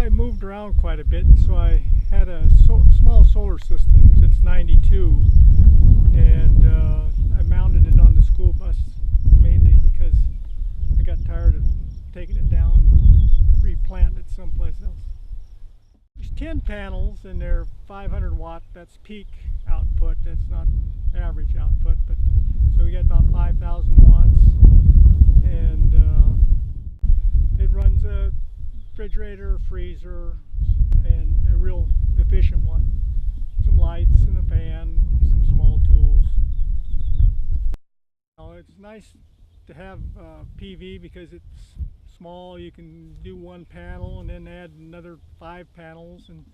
I moved around quite a bit, and so I had a small solar system since '92, and I mounted it on the school bus mainly because I got tired of taking it down, replanting it someplace else. There's 10 panels, and they're 500 watt. That's peak output. That's not average output, but so we got about 5,000 watts, and it runs a refrigerator, freezer, and a real efficient one. Some lights and a fan, some small tools. It's nice to have PV because it's small. You can do one panel and then add another 5 panels, and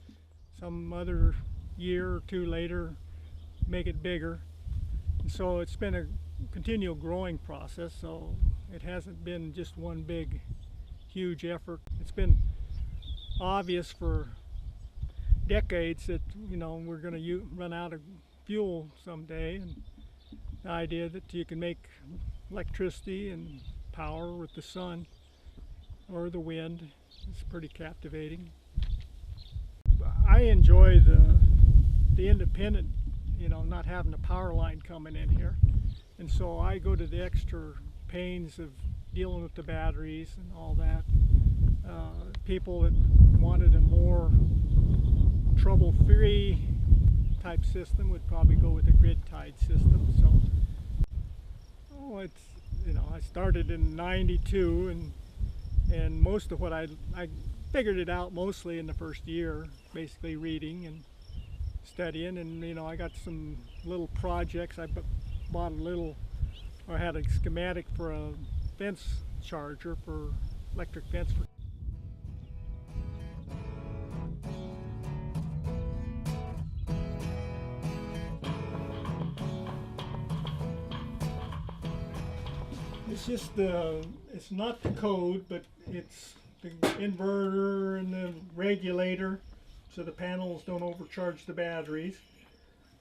some other year or two later make it bigger. And so it's been a continual growing process, so it hasn't been just one big huge effort. It's been obvious for decades that we're going to run out of fuel someday, and the idea that you can make electricity and power with the sun or the wind is pretty captivating. I enjoy the independent, not having a power line coming in here, and so I go to the extra pains of dealing with the batteries and all that. People that wanted a more trouble-free type system would probably go with a grid-tied system. So, I started in '92, and most of what I figured it out mostly in the first year, basically reading and studying, and I got some little projects. I bought I had a schematic for a fence charger for electric fence. It's just it's not the code, but it's the inverter and the regulator so the panels don't overcharge the batteries,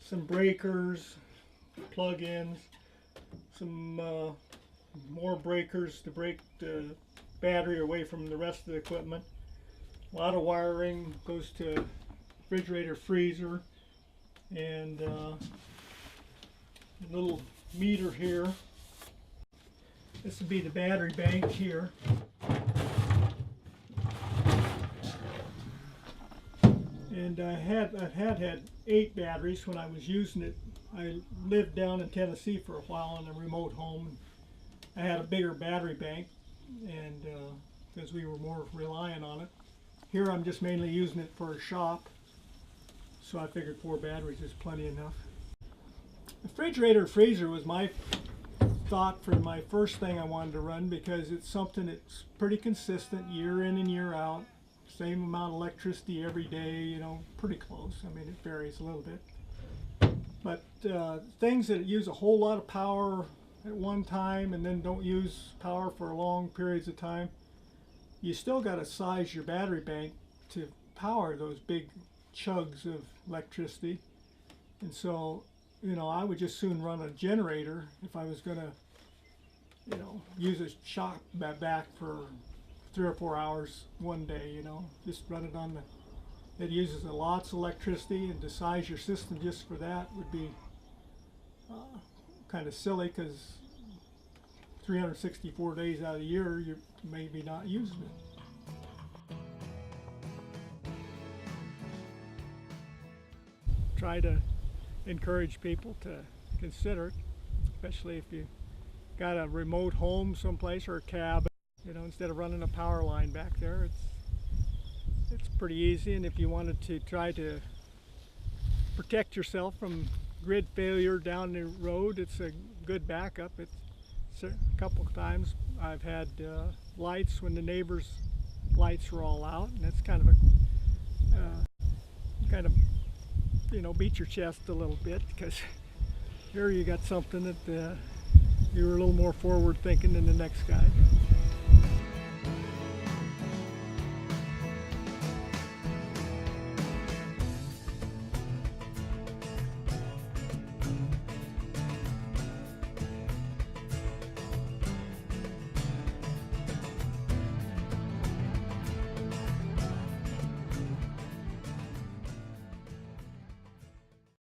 some breakers, plug-ins, some more breakers to break the battery away from the rest of the equipment. A lot of wiring goes to refrigerator, freezer, and a little meter here. This would be the battery bank here. And I've had 8 batteries when I was using it. I lived down in Tennessee for a while in a remote home. I had a bigger battery bank, and because we were more reliant on it. Here I'm just mainly using it for a shop, so I figured 4 batteries is plenty enough. The refrigerator freezer was my thought for my first thing I wanted to run, because it's something that's pretty consistent year in and year out. Same amount of electricity every day, pretty close. I mean, it varies a little bit. But things that use a whole lot of power at one time and then don't use power for long periods of time, you still got to size your battery bank to power those big chugs of electricity. And so, I would just soon run a generator if I was going to, use a shop back for 3 or 4 hours one day, just run it on it uses lots of electricity, and to size your system just for that would be kind of silly, because 364 days out of the year you're maybe not using it. Try to encourage people to consider it, especially if you got a remote home someplace or a cabin. Instead of running a power line back there, it's pretty easy. And if you wanted to try to protect yourself from grid failure down the road, it's a good backup. A couple of times I've had lights when the neighbors' lights were all out, and that's kind of beat your chest a little bit, because here you got something that you're a little more forward thinking than the next guy.